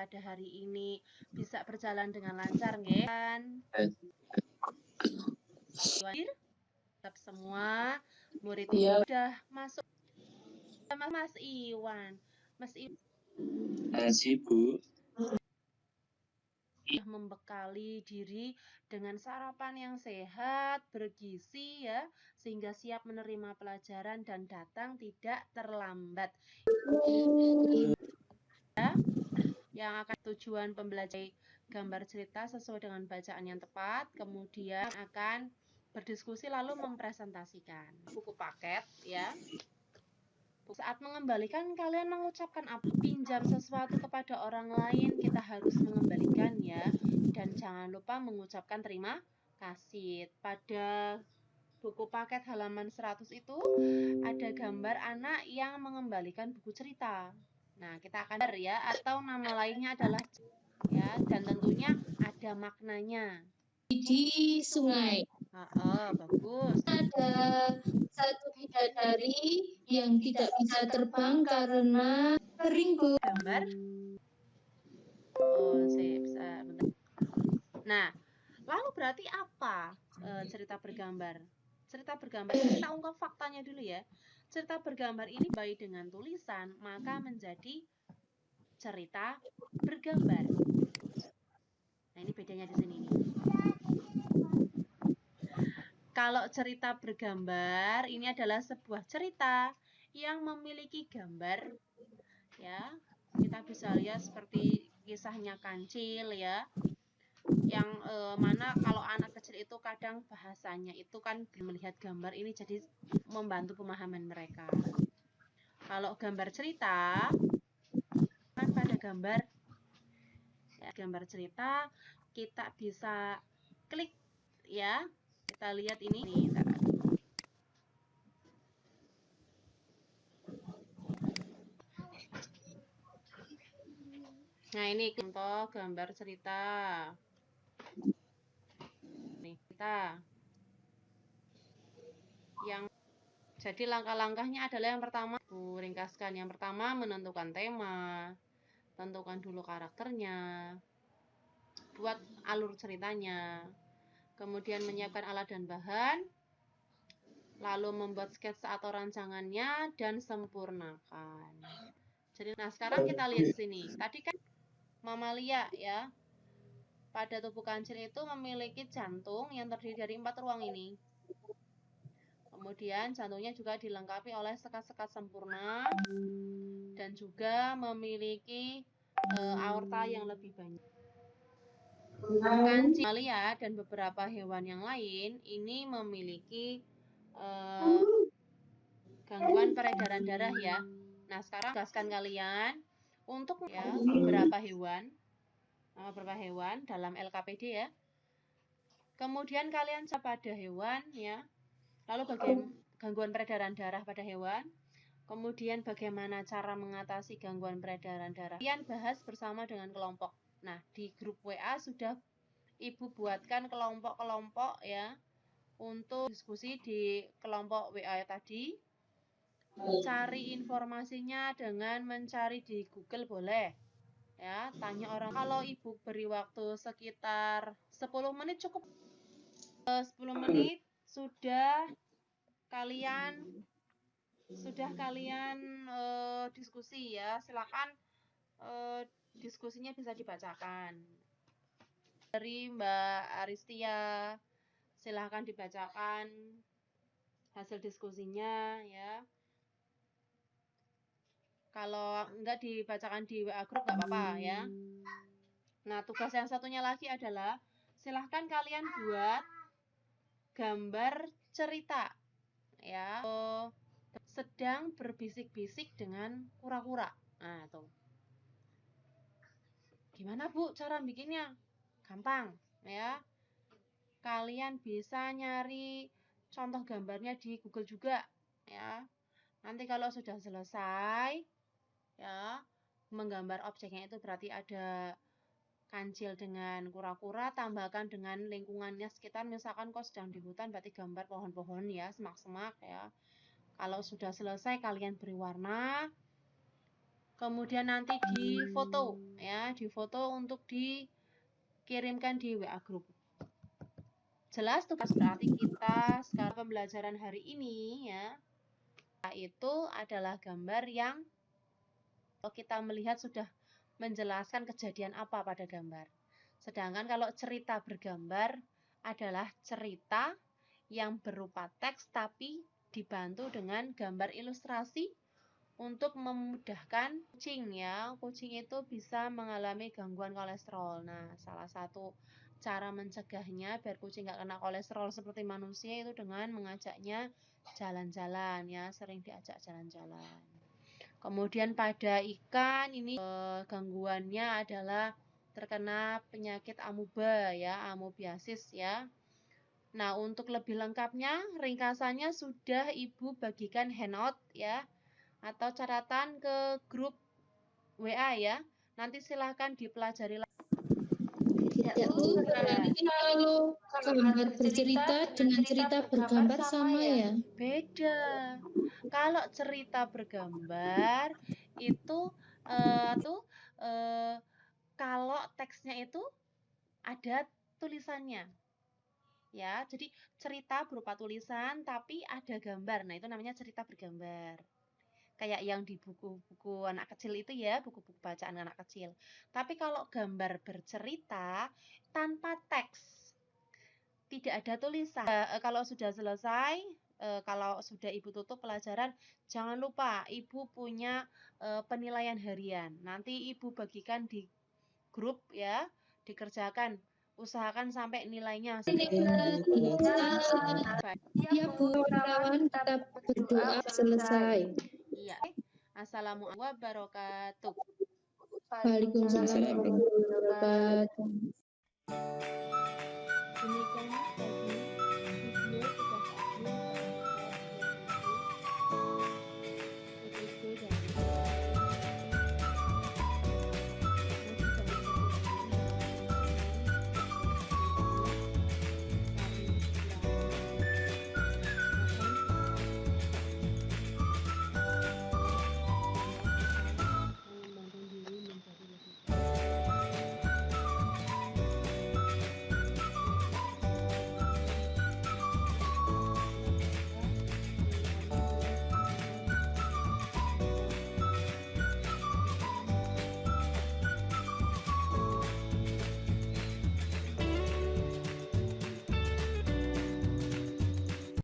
pada hari ini bisa berjalan dengan lancar nggih kan? Tetap semua murid Iya. udah masuk sama Mas Iwan. Mas Iwan Makasih, Bu. membekali diri dengan sarapan yang sehat, bergizi ya, sehingga siap menerima pelajaran dan datang tidak terlambat. Ya, yang akan tujuan pembelajaran gambar cerita sesuai dengan bacaan yang tepat, kemudian akan berdiskusi lalu mempresentasikan buku paket ya. Saat mengembalikan kalian mengucapkan apa? Pinjam sesuatu kepada orang lain, kita harus mengembalikan ya. Dan jangan lupa mengucapkan terima kasih. Pada buku paket halaman 100 itu ada gambar anak yang mengembalikan buku cerita. Nah, kita akan ya, atau nama lainnya adalah ya, dan tentunya ada maknanya. Di sungai. Bagus. Ada satu bidadari yang tidak bisa terbang karena kering, Bu. Gambar. Sip. Bentar. Nah, lalu berarti apa cerita bergambar? Cerita bergambar ini kita ungkap faktanya dulu ya. Cerita bergambar ini baik dengan tulisan, maka menjadi cerita bergambar. Nah, ini bedanya di sini nih. Kalau cerita bergambar ini adalah sebuah cerita yang memiliki gambar ya. Kita bisa lihat seperti kisahnya Kancil ya. Yang mana kalau anak kecil itu kadang bahasanya itu kan melihat gambar ini jadi membantu pemahaman mereka. Kalau gambar cerita kan pada gambar ya, gambar cerita kita bisa klik ya. Kita lihat ini nih. Nah, ini contoh gambar cerita. Nih, kita yang jadi langkah-langkahnya adalah yang pertama, ringkaskan. Yang pertama menentukan tema, tentukan dulu karakternya, buat alur ceritanya, kemudian menyiapkan alat dan bahan, lalu membuat sketsa atau rancangannya dan sempurnakan. Jadi, nah sekarang kita lihat sini. Tadi kan mamalia ya. Pada tubuh kancil itu memiliki jantung yang terdiri dari 4 ruang ini. Kemudian jantungnya juga dilengkapi oleh sekat-sekat sempurna dan juga memiliki aorta yang lebih banyak. Kancil, mamalia dan beberapa hewan yang lain ini memiliki gangguan peredaran darah ya. Nah, sekarang jelaskan kalian untuk ya beberapa hewan dalam LKPD ya. Kemudian kalian coba pada hewan ya. Lalu gangguan peredaran darah pada hewan. Kemudian bagaimana cara mengatasi gangguan peredaran darah. Kalian bahas bersama dengan kelompok. Nah, di grup WA sudah Ibu buatkan kelompok-kelompok ya untuk diskusi di kelompok WA tadi. Cari informasinya dengan mencari di Google boleh. Ya, tanya orang. Kalau Ibu beri waktu sekitar 10 menit cukup. 10 menit sudah kalian diskusi ya. Silakan diskusinya bisa dibacakan. Dari Mbak Aristia, silakan dibacakan hasil diskusinya ya. Kalau enggak dibacakan di WA group enggak apa-apa ya. Nah, tugas yang satunya lagi adalah silahkan kalian buat gambar cerita ya. Sedang berbisik-bisik dengan kura-kura. Nah, tuh. Gimana, Bu, cara bikinnya? Gampang ya. Kalian bisa nyari contoh gambarnya di Google juga ya. Nanti kalau sudah selesai ya, menggambar objeknya itu berarti ada kancil dengan kura-kura, tambahkan dengan lingkungannya sekitar, misalkan kau sedang di hutan berarti gambar pohon-pohon ya, semak-semak ya. Kalau sudah selesai kalian beri warna, kemudian nanti difoto ya, difoto untuk dikirimkan di WA grup. Jelas tugas berarti kita sekarang pembelajaran hari ini ya, itu adalah gambar yang kalau kita melihat sudah menjelaskan kejadian apa pada gambar. Sedangkan kalau cerita bergambar adalah cerita yang berupa teks tapi dibantu dengan gambar ilustrasi untuk memudahkan kucing ya. Kucing itu bisa mengalami gangguan kolesterol. Nah, salah satu cara mencegahnya biar kucing nggak kena kolesterol seperti manusia itu dengan mengajaknya jalan-jalan ya, sering diajak jalan-jalan. Kemudian pada ikan ini gangguannya adalah terkena penyakit amuba ya, amoebiasis ya. Nah, untuk lebih lengkapnya ringkasannya sudah Ibu bagikan handout ya, atau catatan ke grup WA ya. Nanti silahkan dipelajari lagi. Ya, Bu, berarti kalau gambar bercerita dengan cerita bergambar sama ya? Beda. Kalau cerita bergambar itu kalau teksnya itu ada tulisannya. Ya, jadi cerita berupa tulisan tapi ada gambar. Nah, itu namanya cerita bergambar. Kayak yang di buku-buku anak kecil itu ya, buku-buku bacaan anak kecil. Tapi kalau gambar bercerita tanpa teks, tidak ada tulisan. Kalau sudah selesai, kalau sudah Ibu tutup pelajaran, jangan lupa Ibu punya penilaian harian. Nanti Ibu bagikan di grup ya, dikerjakan. Usahakan sampai nilainya. Ya, Bu, kawan-kawan, kita berdoa selesai. Iya. Assalamualaikum warahmatullahi wabarakatuh. Waalaikumsalam warahmatullahi wabarakatuh. Demikian